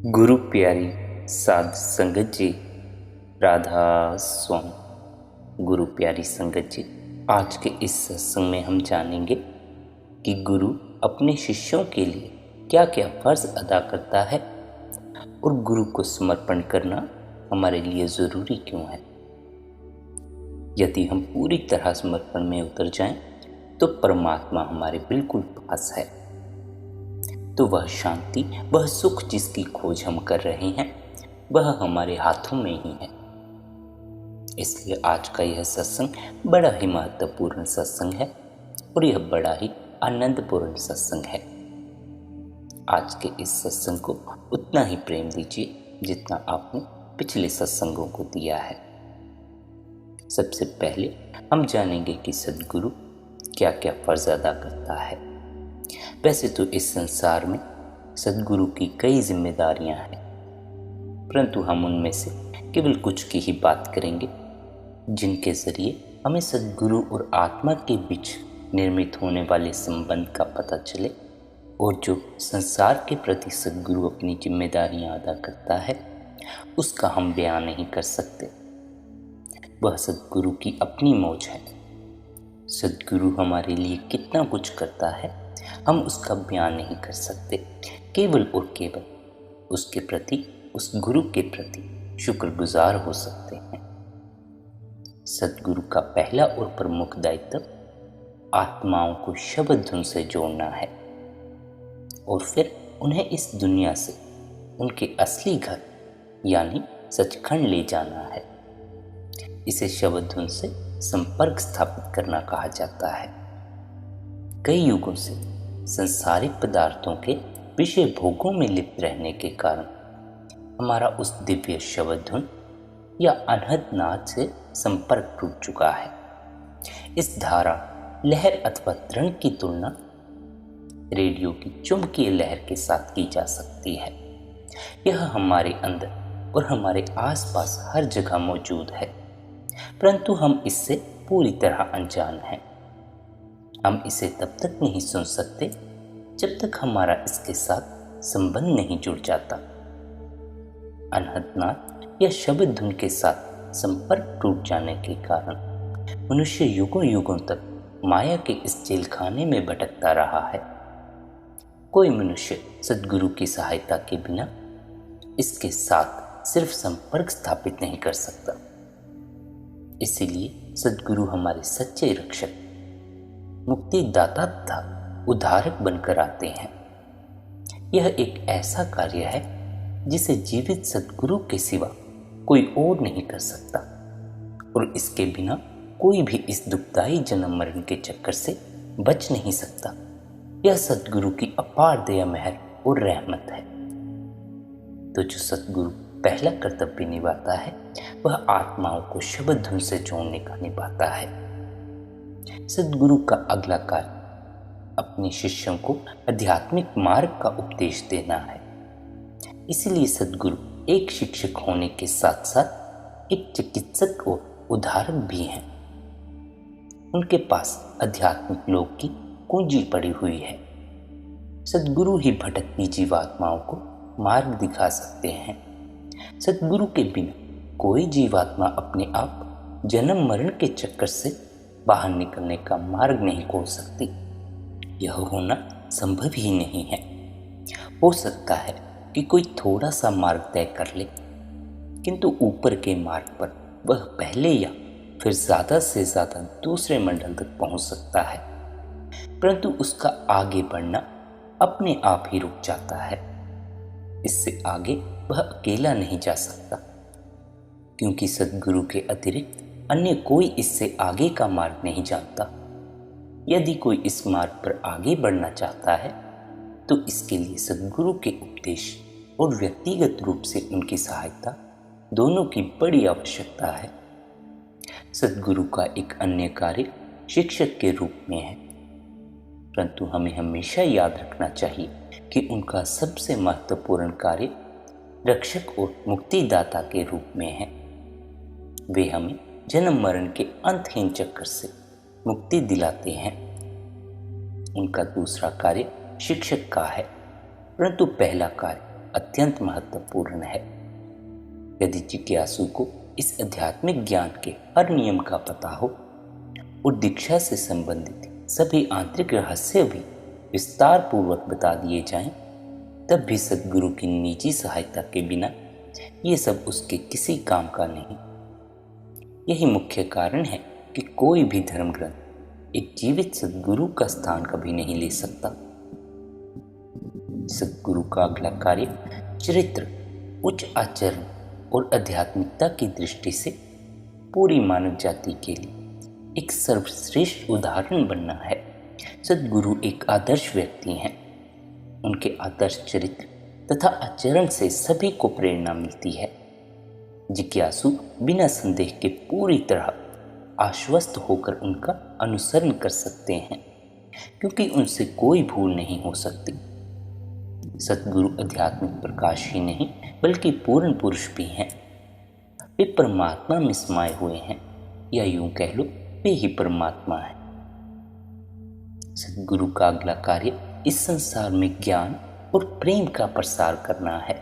गुरु प्यारी साध संगत जी, राधा स्वामी। गुरु प्यारी संगत जी, आज के इस सत्संग में हम जानेंगे कि गुरु अपने शिष्यों के लिए क्या क्या फर्ज अदा करता है और गुरु को समर्पण करना हमारे लिए ज़रूरी क्यों है। यदि हम पूरी तरह समर्पण में उतर जाएं, तो परमात्मा हमारे बिल्कुल पास है। तो वह शांति, वह सुख जिसकी खोज हम कर रहे हैं, वह हमारे हाथों में ही है। इसलिए आज का यह सत्संग बड़ा ही महत्वपूर्ण सत्संग है और यह बड़ा ही आनंदपूर्ण सत्संग है। आज के इस सत्संग को उतना ही प्रेम दीजिए जितना आपने पिछले सत्संगों को दिया है। सबसे पहले हम जानेंगे कि सद्गुरु क्या क्या फर्ज अदा करता है। वैसे तो इस संसार में सद्गुरु की कई जिम्मेदारियां हैं, परंतु हम उनमें से केवल कुछ की ही बात करेंगे, जिनके जरिए हमें सद्गुरु और आत्मा के बीच निर्मित होने वाले संबंध का पता चले और जो संसार के प्रति सद्गुरु अपनी जिम्मेदारियां अदा करता है, उसका हम बयान नहीं कर सकते। वह सद्गुरु की अपनी मौज है। सद्गुरु हमारे लिए कितना कुछ करता है, हम उसका बयान नहीं कर सकते। केवल और केवल उसके प्रति, उस गुरु के प्रति शुक्रगुजार हो सकते हैं। सद्गुरु का पहला और प्रमुख दायित्व आत्माओं को शब्द धुन से जोड़ना है और फिर उन्हें इस दुनिया से उनके असली घर यानी सचखंड ले जाना है। इसे शब्द धुन से संपर्क स्थापित करना कहा जाता है। कई युगों से संसारिक पदार्थों के विषय भोगों में लिप्त रहने के कारण हमारा उस दिव्य शब्द धुन या अनहद नाद से संपर्क टूट चुका है। इस धारा, लहर अथवा तरण की तुलना रेडियो की चुंबकीय लहर के साथ की जा सकती है। यह हमारे अंदर और हमारे आसपास हर जगह मौजूद है, परंतु हम इससे पूरी तरह अनजान हैं। हम इसे तब तक नहीं सुन सकते जब तक हमारा इसके साथ संबंध नहीं जुड़ जाता। अनहद नाद या शब्द धुन के साथ संपर्क टूट जाने के कारण मनुष्य युगों युगों तक माया के इस जेलखाने में भटकता रहा है। कोई मनुष्य सद्गुरु की सहायता के बिना इसके साथ सिर्फ संपर्क स्थापित नहीं कर सकता। इसीलिए सद्गुरु हमारे सच्चे रक्षक, मुक्तिदाता तथा उद्धारक बनकर आते हैं। यह एक ऐसा कार्य है जिसे जीवित सद्गुरु के सिवा कोई और नहीं कर सकता और इसके बिना कोई भी इस दुखदायी जन्म मरण के चक्कर से बच नहीं सकता। यह सद्गुरु की अपार दया, मेहर और रहमत है। तो जो सद्गुरु पहला कर्तव्य निभाता है, वह आत्माओं को शब्द धुन से जोड़ने का निभाता है। सद्गुरु का अगला कार्य अपने शिष्यों को आध्यात्मिक मार्ग का उपदेश देना है। इसलिए सद्गुरु एक शिक्षक होने के साथ साथ एक चिकित्सक और उद्धारक भी हैं। उनके पास आध्यात्मिक लोक की कुंजी पड़ी हुई है। सद्गुरु ही भटकती जीवात्माओं को मार्ग दिखा सकते हैं। सद्गुरु के बिना कोई जीवात्मा अपने आप जन्म मरण के चक्कर से बाहर निकलने का मार्ग नहीं खोल सकती। यह होना संभव ही नहीं है। हो सकता है कि कोई थोड़ा सा मार्ग तय कर ले, किंतु ऊपर के मार्ग पर वह पहले या फिर ज्यादा से ज्यादा दूसरे मंडल तक पहुंच सकता है, परंतु उसका आगे बढ़ना अपने आप ही रुक जाता है। इससे आगे वह अकेला नहीं जा सकता, क्योंकि सद्गुरु के अतिरिक्त अन्य कोई इससे आगे का मार्ग नहीं जानता। यदि कोई इस मार्ग पर आगे बढ़ना चाहता है, तो इसके लिए सद्गुरु के उपदेश और व्यक्तिगत रूप से उनकी सहायता दोनों की बड़ी आवश्यकता है। सद्गुरु का एक अन्य कार्य शिक्षक के रूप में है, परंतु हमें हमेशा याद रखना चाहिए कि उनका सबसे महत्वपूर्ण कार्य रक्षक और मुक्तिदाता के रूप में है। वे हमें जन्म मरण के अंतहीन चक्कर से मुक्ति दिलाते हैं। उनका दूसरा कार्य शिक्षक का है, परंतु पहला कार्य अत्यंत महत्वपूर्ण है। यदि जिज्ञासु को इस आध्यात्मिक ज्ञान के हर नियम का पता हो और दीक्षा से संबंधित सभी आंतरिक रहस्य भी विस्तार पूर्वक बता दिए जाएं, तब भी सद्गुरु की निजी सहायता के बिना ये सब उसके किसी काम का नहीं। यही मुख्य कारण है कि कोई भी धर्म ग्रंथ एक जीवित सद्गुरु का स्थान कभी नहीं ले सकता। सद्गुरु का अगला कार्य चरित्र, उच्च आचरण और आध्यात्मिकता की दृष्टि से पूरी मानव जाति के लिए एक सर्वश्रेष्ठ उदाहरण बनना है। सद्गुरु एक आदर्श व्यक्ति हैं। उनके आदर्श चरित्र तथा आचरण से सभी को प्रेरणा मिलती है। जिज्ञासु बिना संदेह के पूरी तरह आश्वस्त होकर उनका अनुसरण कर सकते हैं, क्योंकि उनसे कोई भूल नहीं हो सकती। सद्गुरु आध्यात्मिक प्रकाश ही नहीं बल्कि पूर्ण पुरुष भी हैं। वे परमात्मा में समाये हुए हैं, या यूं कह लो वे ही परमात्मा है। सद्गुरु का अगला कार्य इस संसार में ज्ञान और प्रेम का प्रसार करना है,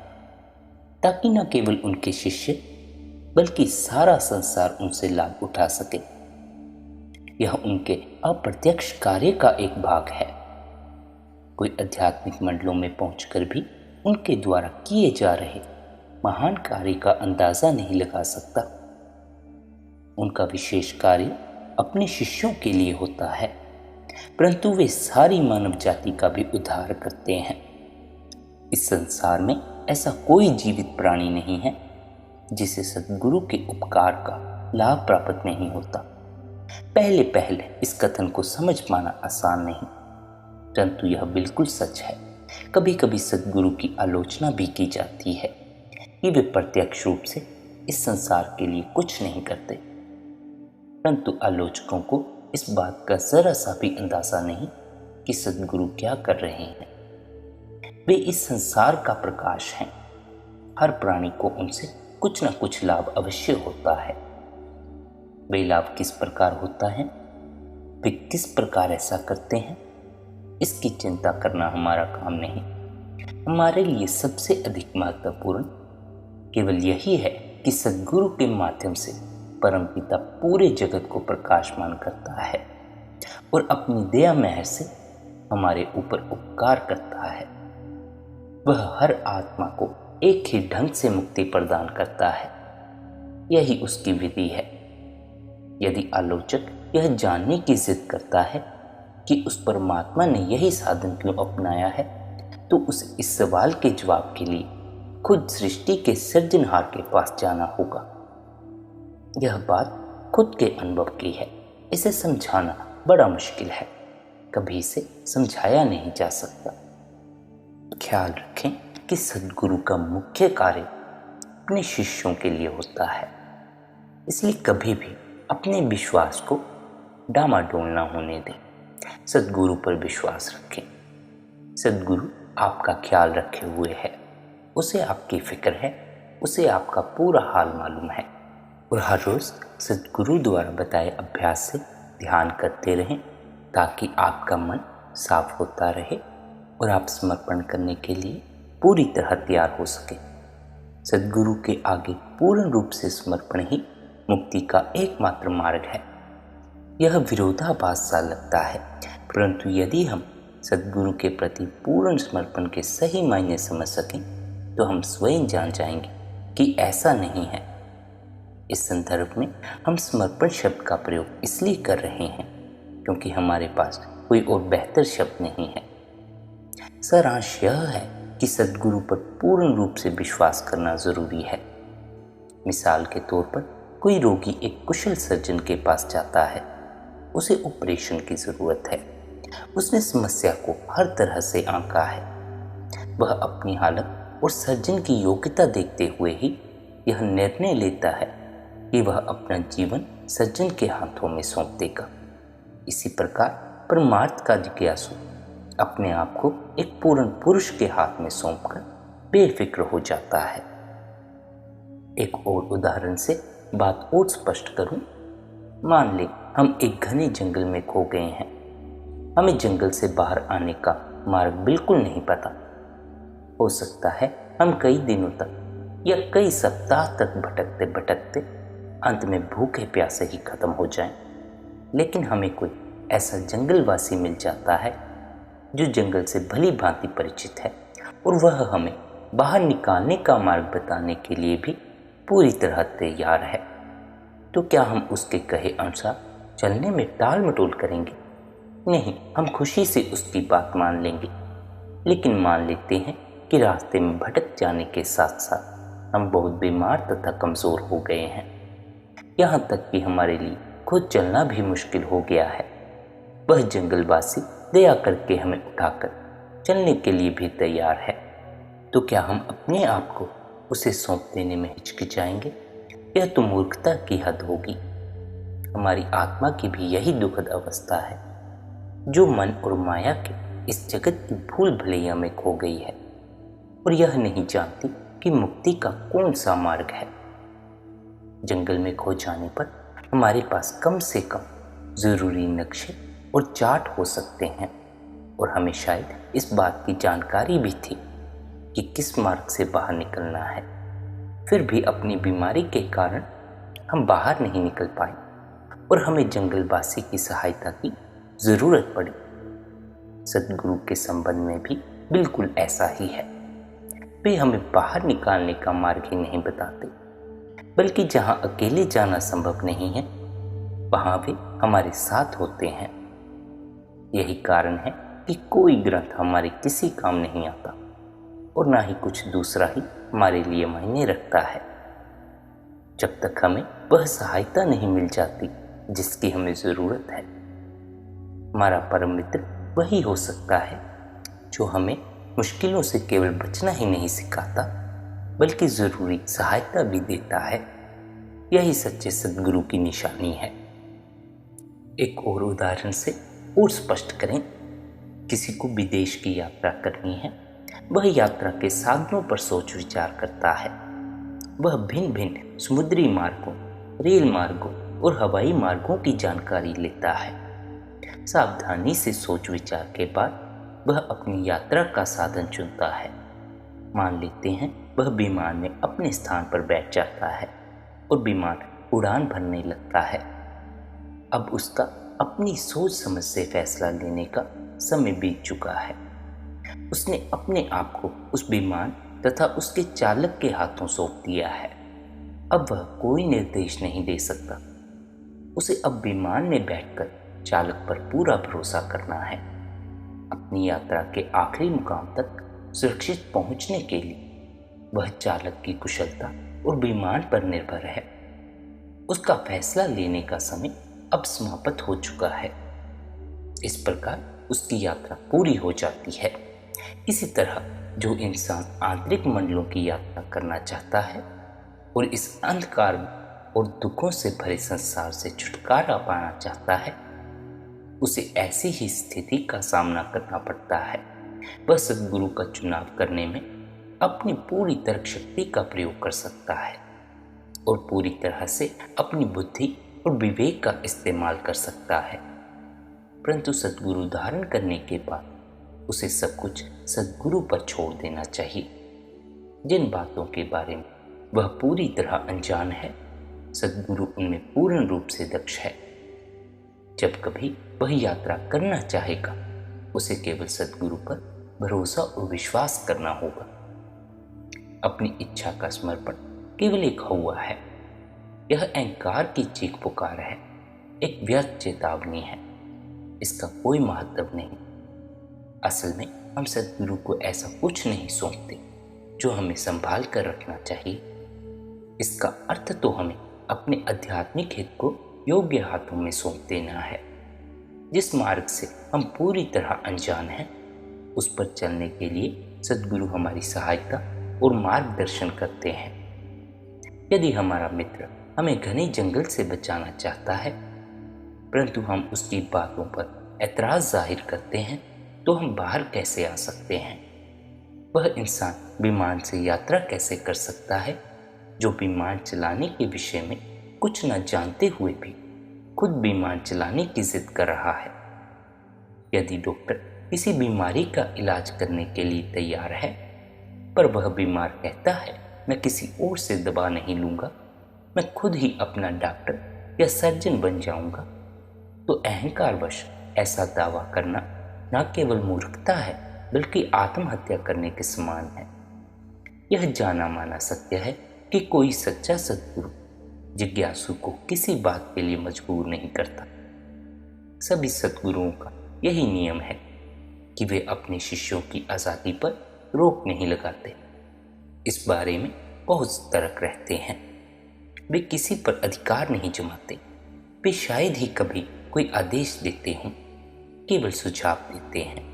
ताकि न केवल उनके शिष्य बल्कि सारा संसार उनसे लाभ उठा सके। यह उनके अप्रत्यक्ष कार्य का एक भाग है। कोई आध्यात्मिक मंडलों में पहुंचकर भी उनके द्वारा किए जा रहे महान कार्य का अंदाजा नहीं लगा सकता। उनका विशेष कार्य अपने शिष्यों के लिए होता है, परंतु वे सारी मानव जाति का भी उद्धार करते हैं। इस संसार में ऐसा कोई जीवित प्राणी नहीं है जिसे सद्गुरु के उपकार का लाभ प्राप्त नहीं होता। पहले इस कथन को समझ पाना आसान नहीं, परंतु यह बिल्कुल सच है। कभी कभी सद्गुरु की आलोचना भी की जाती है कि वे प्रत्यक्ष रूप से इस संसार के लिए कुछ नहीं करते, परंतु आलोचकों को इस बात का जरा सा भी अंदाजा नहीं कि सद्गुरु क्या कर रहे हैं। वे इस संसार का प्रकाश हैं। हर प्राणी को उनसे कुछ न कुछ लाभ अवश्य होता है। वे लाभ किस प्रकार होता है, वे किस प्रकार ऐसा करते हैं, इसकी चिंता करना हमारा काम नहीं। हमारे लिए सबसे अधिक महत्वपूर्ण केवल यही है कि सद्गुरु के माध्यम से परमपिता पूरे जगत को प्रकाशमान करता है और अपनी दया मेहर से हमारे ऊपर उपकार करता है। वह हर आत्मा को एक ही ढंग से मुक्ति प्रदान करता है। यही उसकी विधि है। यदि आलोचक यह जानने की जिद करता है कि उस परमात्मा ने यही साधन क्यों अपनाया है, तो उसे इस सवाल के जवाब के लिए खुद सृष्टि के सृजनहार के पास जाना होगा। यह बात खुद के अनुभव की है। इसे समझाना बड़ा मुश्किल है, कभी इसे समझाया नहीं जा सकता। ख्याल रखें कि सद्गुरु का मुख्य कार्य अपने शिष्यों के लिए होता है, इसलिए कभी भी अपने विश्वास को डामाडोल न होने दें। सद्गुरु पर विश्वास रखें। सद्गुरु आपका ख्याल रखे हुए है, उसे आपकी फिक्र है, उसे आपका पूरा हाल मालूम है। और हर रोज़ सद्गुरु द्वारा बताए अभ्यास से ध्यान करते रहें, ताकि आपका मन साफ होता रहे और आप समर्पण करने के लिए पूरी तरह तैयार हो सके। सद्गुरु के आगे पूर्ण रूप से समर्पण ही मुक्ति का एकमात्र मार्ग है। यह विरोधाभास सा लगता है, परंतु यदि हम सद्गुरु के प्रति पूर्ण समर्पण के सही मायने समझ सकें, तो हम स्वयं जान जाएंगे कि ऐसा नहीं है। इस संदर्भ में हम समर्पण शब्द का प्रयोग इसलिए कर रहे हैं क्योंकि हमारे पास कोई और बेहतर शब्द नहीं है। सारांश यह है कि सद्गुरु पर पूर्ण रूप से विश्वास करना जरूरी है। मिसाल के तौर पर कोई रोगी एक कुशल सर्जन के पास जाता है। उसे ऑपरेशन की ज़रूरत है। उसने समस्या को हर तरह से आंका है। वह अपनी हालत और सर्जन की योग्यता देखते हुए ही यह निर्णय लेता है कि वह अपना जीवन सर्जन के हाथों में सौंप देगा। इसी प्रकार परमार्थ का जिज्ञासु अपने आप को एक पूर्ण पुरुष के हाथ में सौंपकर बेफिक्र हो जाता है। एक और उदाहरण से बात और स्पष्ट करूं। मान लें हम एक घने जंगल में खो गए हैं। हमें जंगल से बाहर आने का मार्ग बिल्कुल नहीं पता। हो सकता है हम कई दिनों तक या कई सप्ताह तक भटकते भटकते अंत में भूखे प्यासे ही खत्म हो जाएं। लेकिन हमें कोई ऐसा जंगलवासी मिल जाता है जो जंगल से भली भांति परिचित है और वह हमें बाहर निकालने का मार्ग बताने के लिए भी पूरी तरह तैयार है। तो क्या हम उसके कहे अनुसार चलने में टाल मटोल करेंगे? नहीं, हम खुशी से उसकी बात मान लेंगे। लेकिन मान लेते हैं कि रास्ते में भटक जाने के साथ साथ हम बहुत बीमार तथा कमज़ोर हो गए हैं, यहाँ तक कि हमारे लिए खुद चलना भी मुश्किल हो गया है। वह जंगलवासी दया करके हमें उठाकर चलने के लिए भी तैयार है। तो क्या हम अपने आप को उसे सौंप देने में हिचकिचाएंगे? यह तो मूर्खता की हद होगी। हमारी आत्मा की भी यही दुखद अवस्था है, जो मन और माया के इस जगत की भूल भुलैया में खो गई है और यह नहीं जानती कि मुक्ति का कौन सा मार्ग है। जंगल में खो जाने पर हमारे पास कम से कम जरूरी नक्शे और चार्ट हो सकते हैं और हमें शायद इस बात की जानकारी भी थी कि किस मार्ग से बाहर निकलना है। फिर भी अपनी बीमारी के कारण हम बाहर नहीं निकल पाए और हमें जंगलवासी की सहायता की जरूरत पड़ी। सद्गुरु के संबंध में भी बिल्कुल ऐसा ही है। वे हमें बाहर निकालने का मार्ग ही नहीं बताते, बल्कि जहां अकेले जाना संभव नहीं है वहां वे हमारे साथ होते हैं। यही कारण है कि कोई ग्रंथ हमारे किसी काम नहीं आता और ना ही कुछ दूसरा ही हमारे लिए मायने रखता है, जब तक हमें वह सहायता नहीं मिल जाती जिसकी हमें ज़रूरत है। हमारा परम मित्र वही हो सकता है जो हमें मुश्किलों से केवल बचना ही नहीं सिखाता, बल्कि ज़रूरी सहायता भी देता है। यही सच्चे सद्गुरु की निशानी है। एक और उदाहरण से और स्पष्ट करें, किसी को विदेश की यात्रा करनी है, वह यात्रा के साधनों पर सोच विचार करता है। वह भिन्न भिन्न समुद्री मार्गों, रेल मार्गों और हवाई मार्गों की जानकारी लेता है। सावधानी से सोच विचार के बाद वह अपनी यात्रा का साधन चुनता है। मान लेते हैं वह विमान में अपने स्थान पर बैठ जाता है और विमान उड़ान भरने लगता है। अब उसका अपनी सोच समझ से फैसला लेने का समय बीत चुका है। उसने अपने आप को उस विमान तथा उसके चालक के हाथों सौंप दिया है। अब वह कोई निर्देश नहीं दे सकता। उसे अब विमान में बैठकर चालक पर पूरा भरोसा करना है। अपनी यात्रा के आखिरी मुकाम तक सुरक्षित पहुंचने के लिए वह चालक की कुशलता और विमान पर निर्भर है। उसका फैसला लेने का समय अब समाप्त हो चुका है। इस प्रकार उसकी यात्रा पूरी हो जाती है। इसी तरह जो इंसान आंतरिक मंडलों की यात्रा करना चाहता है और इस अंधकार और दुखों से भरे संसार से छुटकारा पाना चाहता है, उसे ऐसी ही स्थिति का सामना करना पड़ता है। वह सद्गुरु का चुनाव करने में अपनी पूरी तर्क शक्ति का प्रयोग कर सकता है और पूरी तरह से अपनी बुद्धि और विवेक का इस्तेमाल कर सकता है। परंतु सद्गुरु धारण करने के बाद उसे सब कुछ सद्गुरु पर छोड़ देना चाहिए। जिन बातों के बारे में वह पूरी तरह अनजान है, सद्गुरु उनमें पूर्ण रूप से दक्ष है। जब कभी वह यात्रा करना चाहेगा, उसे केवल सद्गुरु पर भरोसा और विश्वास करना होगा। अपनी इच्छा का समर्पण केवल एक हौवा है। यह अहंकार की चीख पुकार है, एक व्यर्थ चेतावनी है। इसका कोई महत्व नहीं। असल में हम सद्गुरु को ऐसा कुछ नहीं सौंपते जो हमें संभाल कर रखना चाहिए। इसका अर्थ तो हमें अपने आध्यात्मिक हित को योग्य हाथों में सौंप देना है। जिस मार्ग से हम पूरी तरह अनजान हैं, उस पर चलने के लिए सद्गुरु हमारी सहायता और मार्गदर्शन करते हैं। यदि हमारा मित्र हमें घने जंगल से बचाना चाहता है, परंतु हम उसकी बातों पर ऐतराज जाहिर करते हैं, तो हम बाहर कैसे आ सकते हैं? वह इंसान विमान से यात्रा कैसे कर सकता है जो विमान चलाने के विषय में कुछ न जानते हुए भी खुद विमान चलाने की जिद कर रहा है? यदि डॉक्टर किसी बीमारी का इलाज करने के लिए तैयार है, पर वह बीमार कहता है, मैं किसी और से दवा नहीं लूंगा, मैं खुद ही अपना डॉक्टर या सर्जन बन जाऊंगा, तो अहंकारवश ऐसा दावा करना न केवल मूर्खता है बल्कि आत्महत्या करने के समान है। यह जाना माना सत्य है कि कोई सच्चा सद्गुरु जिज्ञासु को किसी बात के लिए मजबूर नहीं करता। सभी सद्गुरुओं का यही नियम है कि वे अपने शिष्यों की आज़ादी पर रोक नहीं लगाते, इस बारे में बहुत सतर्क रहते हैं। वे किसी पर अधिकार नहीं जमाते, वे शायद ही कभी कोई आदेश देते हों, केवल सुझाव देते हैं।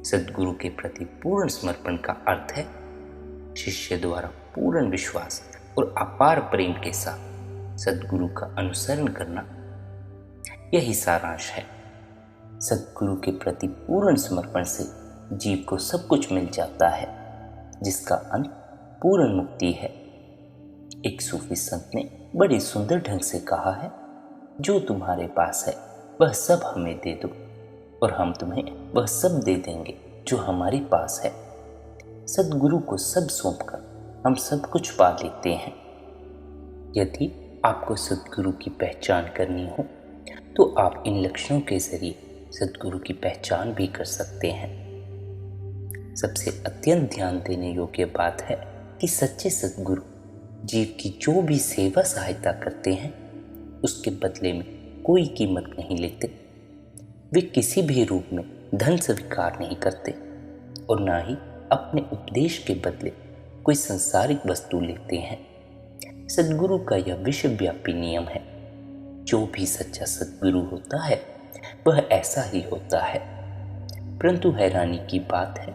सद्गुरु के प्रति पूर्ण समर्पण का अर्थ है शिष्य द्वारा पूर्ण विश्वास और अपार प्रेम के साथ सद्गुरु का अनुसरण करना। यही सारांश है। सद्गुरु के प्रति पूर्ण समर्पण से जीव को सब कुछ मिल जाता है, जिसका अंत पूर्ण मुक्ति है। एक सूफी संत ने बड़े सुंदर ढंग से कहा है, जो तुम्हारे पास है वह सब हमें दे दो और हम तुम्हें वह सब दे देंगे जो हमारे पास है। सद्गुरु को सब सौंपकर हम सब कुछ पा लेते हैं। यदि आपको सद्गुरु की पहचान करनी हो तो आप इन लक्षणों के जरिए सद्गुरु की पहचान भी कर सकते हैं। सबसे अत्यंत ध्यान देने योग्य बात है कि सच्चे सद्गुरु जीव की जो भी सेवा सहायता करते हैं उसके बदले में कोई कीमत नहीं लेते। वे किसी भी रूप में धन स्वीकार नहीं करते और ना ही अपने उपदेश के बदले कोई सांसारिक वस्तु लेते हैं। सद्गुरु का यह विश्वव्यापी नियम है। जो भी सच्चा सद्गुरु होता है वह ऐसा ही होता है। परंतु हैरानी की बात है,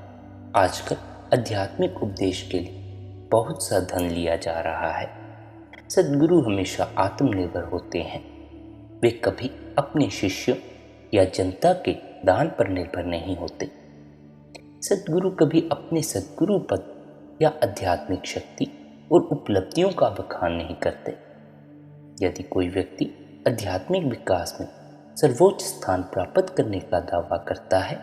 आजकल आध्यात्मिक उपदेश के लिए बहुत सा धन लिया जा रहा है। सद्गुरु हमेशा आत्मनिर्भर होते हैं। वे कभी अपने शिष्यों या जनता के दान पर निर्भर नहीं होते। सद्गुरु कभी अपने सद्गुरु पद या आध्यात्मिक शक्ति और उपलब्धियों का बखान नहीं करते। यदि कोई व्यक्ति आध्यात्मिक विकास में सर्वोच्च स्थान प्राप्त करने का दावा करता है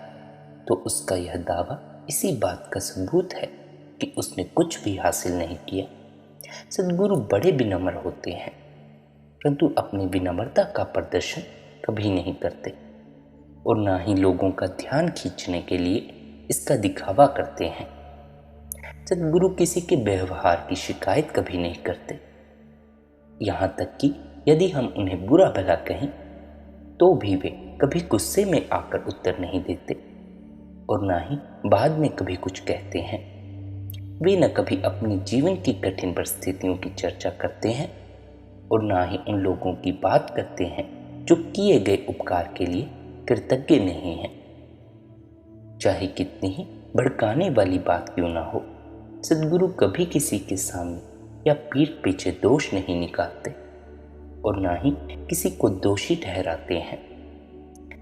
तो उसका यह दावा इसी बात का सबूत है कि उसने कुछ भी हासिल नहीं किया। सद्गुरु बड़े विनम्र होते हैं, परंतु अपनी विनम्रता का प्रदर्शन कभी नहीं करते और ना ही लोगों का ध्यान खींचने के लिए इसका दिखावा करते हैं। सद्गुरु किसी के व्यवहार की शिकायत कभी नहीं करते। यहाँ तक कि यदि हम उन्हें बुरा भला कहें तो भी वे कभी गुस्से में आकर उत्तर नहीं देते और ना ही बाद में कभी कुछ कहते हैं। वे न कभी अपने जीवन की कठिन परिस्थितियों की चर्चा करते हैं और ना ही उन लोगों की बात करते हैं जो किए गए उपकार के लिए कृतज्ञ नहीं हैं। चाहे कितनी ही भड़काने वाली बात क्यों ना हो, सद्गुरु कभी किसी के सामने या पीठ पीछे दोष नहीं निकालते और ना ही किसी को दोषी ठहराते हैं।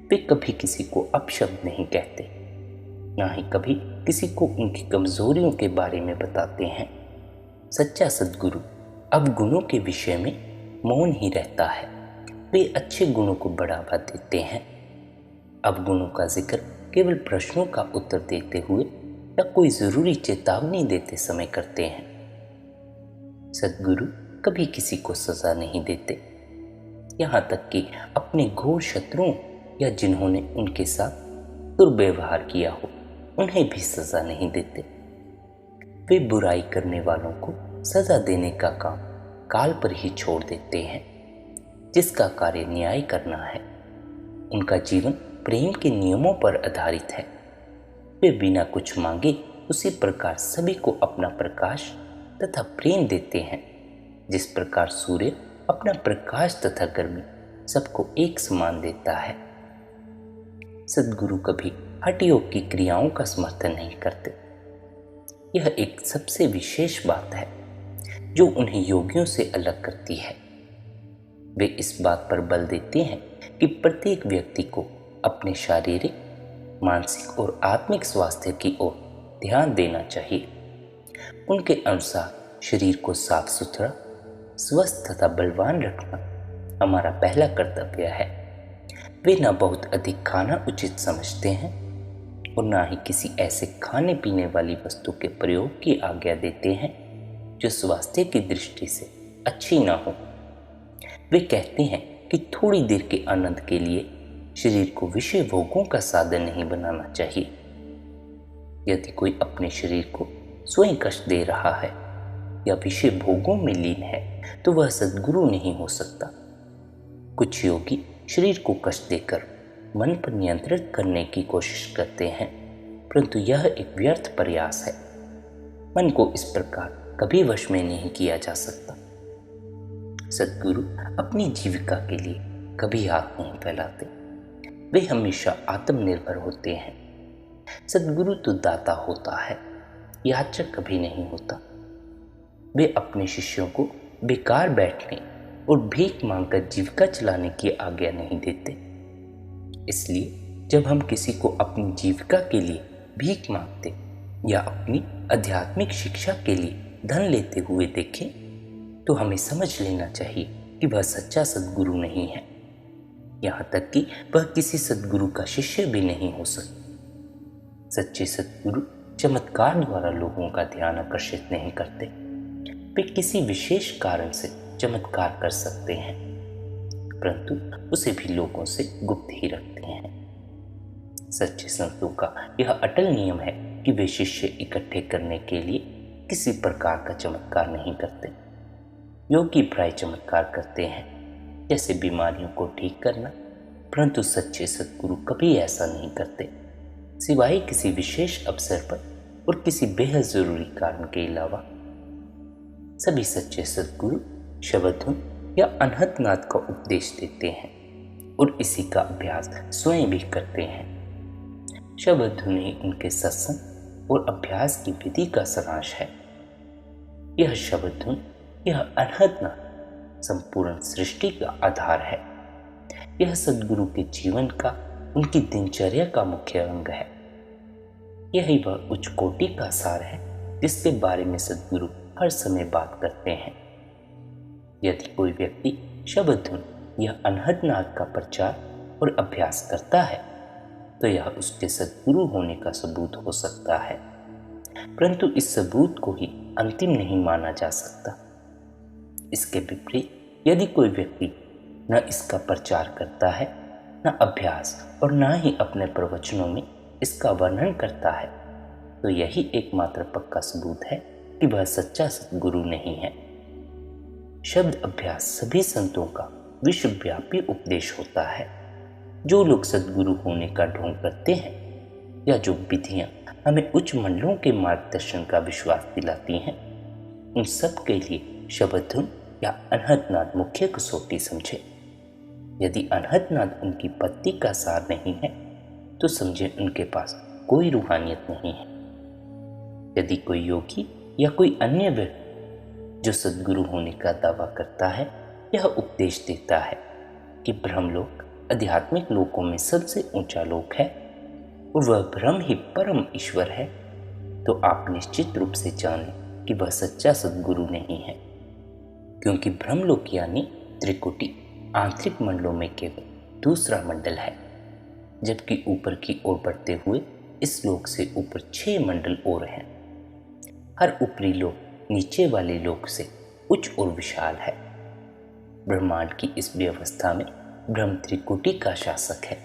वे कभी किसी को अपशब्द नहीं कहते, ना ही कभी किसी को उनकी कमजोरियों के बारे में बताते हैं। सच्चा सद्गुरु अवगुणों के विषय में मौन ही रहता है। वे अच्छे गुणों को बढ़ावा देते हैं। अवगुणों का जिक्र केवल प्रश्नों का उत्तर देते हुए या कोई जरूरी चेतावनी देते समय करते हैं। सद्गुरु कभी किसी को सजा नहीं देते, यहाँ तक कि अपने घोर शत्रुओं या जिन्होंने उनके साथ दुर्व्यवहार किया हो उन्हें भी सजा नहीं देते। वे बुराई करने वालों को सजा देने का काम काल पर ही छोड़ देते हैं, जिसका कार्य न्याय करना है। उनका जीवन प्रेम के नियमों पर आधारित है। वे बिना कुछ मांगे उसी प्रकार सभी को अपना प्रकाश तथा प्रेम देते हैं, जिस प्रकार सूर्य अपना प्रकाश तथा गर्मी सबको एक समान देता है। सद्गुरु कभी हठ योग की क्रियाओं का समर्थन नहीं करते। यह एक सबसे विशेष बात है जो उन्हें योगियों से अलग करती है। वे इस बात पर बल देते हैं कि प्रत्येक व्यक्ति को अपने शारीरिक, मानसिक और आत्मिक स्वास्थ्य की ओर ध्यान देना चाहिए। उनके अनुसार शरीर को साफ सुथरा, स्वस्थ तथा बलवान रखना हमारा पहला कर्तव्य है। वे न बहुत अधिक खाना उचित समझते हैं और ना ही किसी ऐसे खाने पीने वाली वस्तु के प्रयोग की आज्ञा देते हैं जो स्वास्थ्य की दृष्टि से अच्छी ना हो। वे कहते हैं कि थोड़ी देर के आनंद के लिए शरीर को विषय भोगों का साधन नहीं बनाना चाहिए। यदि कोई अपने शरीर को स्वयं कष्ट दे रहा है या विषय भोगों में लीन है तो वह सद्गुरु नहीं हो सकता। कुछ योगी शरीर को कष्ट देकर मन पर नियंत्रण करने की कोशिश करते हैं, परंतु यह एक व्यर्थ प्रयास है। मन को इस प्रकार कभी वश में नहीं किया जा सकता। सद्गुरु अपनी जीविका के लिए कभी हाथ नहीं फैलाते। वे हमेशा आत्मनिर्भर होते हैं। सद्गुरु तो दाता होता है, याचक कभी नहीं होता। वे अपने शिष्यों को बेकार बैठने और भीख मांगकर जीविका चलाने की आज्ञा नहीं देते। इसलिए जब हम किसी को अपनी जीविका के लिए भीख मांगते या अपनी आध्यात्मिक शिक्षा के लिए धन लेते हुए देखें तो हमें समझ लेना चाहिए कि वह सच्चा सद्गुरु नहीं है। यहाँ तक कि वह किसी सद्गुरु का शिष्य भी नहीं हो सकता। सच्चे सद्गुरु चमत्कार द्वारा लोगों का ध्यान आकर्षित नहीं करते। वे किसी विशेष कारण से चमत्कार कर सकते हैं, परंतु उसे भी लोगों से गुप्त ही रखते हैं। सच्चे संतों का यह अटल नियम है कि वे शिष्य इकट्ठे करने के लिए किसी प्रकार का चमत्कार नहीं करते। योगी प्राय चमत्कार करते हैं, जैसे बीमारियों को ठीक करना, परंतु सच्चे सद्गुरु कभी ऐसा नहीं करते, सिवाय किसी विशेष अवसर पर और किसी बेहद जरूरी कारण के अलावा। सभी सच्चे सद्गुरु शब्द धुन या अनहद नाद का उपदेश देते हैं और इसी का अभ्यास स्वयं भी करते हैं। शब्द धुन ही उनके सत्संग और अभ्यास की विधि का सारांश है। यह शब्द धुन, यह अनहद नाद संपूर्ण सृष्टि का आधार है। यह सद्गुरु के जीवन का, उनकी दिनचर्या का मुख्य अंग है। यही वह उच्च कोटि का सार है जिसके बारे में सद्गुरु हर समय बात करते हैं। यदि कोई व्यक्ति शब्द धुन या अनहद नाद का प्रचार और अभ्यास करता है तो यह उसके सद्गुरु होने का सबूत हो सकता है, परंतु इस सबूत को ही अंतिम नहीं माना जा सकता। इसके विपरीत यदि कोई व्यक्ति न इसका प्रचार करता है, न अभ्यास और न ही अपने प्रवचनों में इसका वर्णन करता है, तो यही एकमात्र पक्का सबूत है कि वह सच्चा सद्गुरु नहीं है। शब्द अभ्यास सभी संतों का विश्वव्यापी उपदेश होता है। जो लोग सद्गुरु होने का ढोंग करते हैं या जो विधियां हमें उच्च मंडलों के मार्गदर्शन का विश्वास दिलाती हैं, उन सब के लिए शब्द धुन या अनहद नाद मुख्य कसौटी समझे। यदि अनहद नाद उनकी पत्ती का सार नहीं है तो समझे उनके पास कोई रूहानियत नहीं है। यदि कोई योगी या कोई अन्य व्यक्ति जो सद्गुरु होने का दावा करता है, यह उपदेश देता है कि ब्रह्मलोक आध्यात्मिक लोकों में सबसे ऊंचा लोक है और वह ब्रह्म ही परम ईश्वर है, तो आप निश्चित रूप से जानें कि वह सच्चा सद्गुरु नहीं है, क्योंकि ब्रह्मलोक यानी त्रिकुटी आंतरिक मंडलों में केवल दूसरा मंडल है, जबकि ऊपर की ओर बढ़ते हुए इस लोक से ऊपर 6 मंडल और हैं। हर ऊपरी लोक नीचे वाले लोक से उच्च और विशाल है। ब्रह्मांड की इस व्यवस्था में ब्रह्म त्रिकुटी का शासक है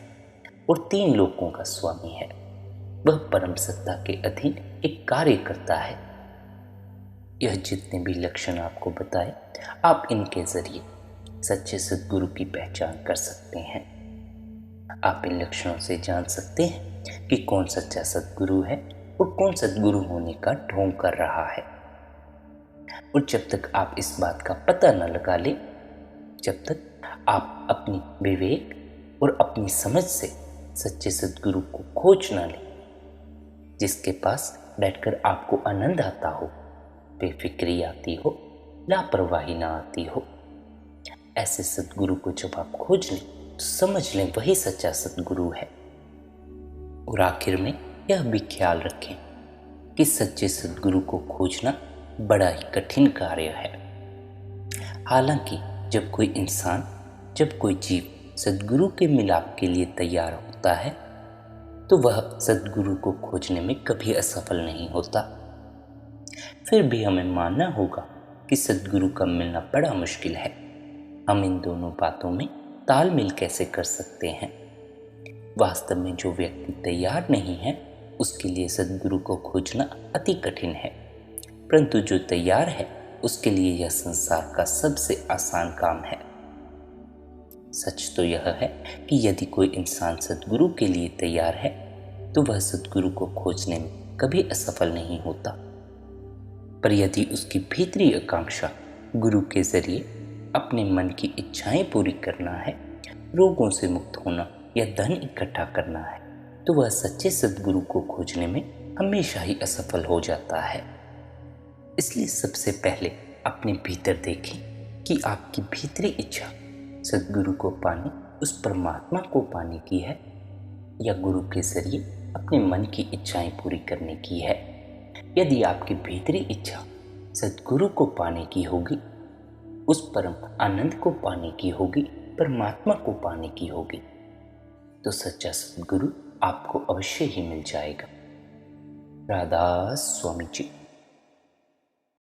और 3 लोकों का स्वामी है। वह परम सत्ता के अधीन एक कार्य करता है। यह जितने भी लक्षण आपको बताए, आप इनके जरिए सच्चे सद्गुरु की पहचान कर सकते हैं। आप इन लक्षणों से जान सकते हैं कि कौन सच्चा सद्गुरु है और कौन सद्गुरु होने का ढोंग कर रहा है। और जब तक आप इस बात का पता न लगा ले, जब तक आप अपनी विवेक और अपनी समझ से सच्चे सद्गुरु को खोज न ले, जिसके पास बैठकर आपको आनंद आता हो, बेफिक्री आती हो, लापरवाही ना आती हो, ऐसे सद्गुरु को जब आप खोज लें तो समझ लें वही सच्चा सद्गुरु है। और आखिर में यह भी ख्याल रखें कि सच्चे सद्गुरु को खोजना बड़ा ही कठिन कार्य है। हालांकि जब कोई इंसान, जब कोई जीव सद्गुरु के मिलाप के लिए तैयार होता है तो वह सद्गुरु को खोजने में कभी असफल नहीं होता। फिर भी हमें मानना होगा कि सद्गुरु का मिलना बड़ा मुश्किल है। हम इन दोनों बातों में तालमेल कैसे कर सकते हैं? वास्तव में जो व्यक्ति तैयार नहीं है उसके लिए सद्गुरु को खोजना अति कठिन है, परंतु जो तैयार है उसके लिए यह संसार का सबसे आसान काम है। सच तो यह है कि यदि कोई इंसान सद्गुरु के लिए तैयार है तो वह सद्गुरु को खोजने में कभी असफल नहीं होता। पर यदि उसकी भीतरी आकांक्षा गुरु के जरिए अपने मन की इच्छाएं पूरी करना है, रोगों से मुक्त होना या धन इकट्ठा करना है, तो वह सच्चे सद्गुरु को खोजने में हमेशा ही असफल हो जाता है। इसलिए सबसे पहले अपने भीतर देखें कि आपकी भीतरी इच्छा सद्गुरु को पाने, उस परमात्मा को पाने की है या गुरु के जरिए अपने मन की इच्छाएं पूरी करने की है। यदि आपकी भीतरी इच्छा सद्गुरु को पाने की होगी, उस परम आनंद को पाने की होगी, परमात्मा को पाने की होगी, तो सच्चा सद्गुरु आपको अवश्य ही मिल जाएगा। राधा स्वामी जी।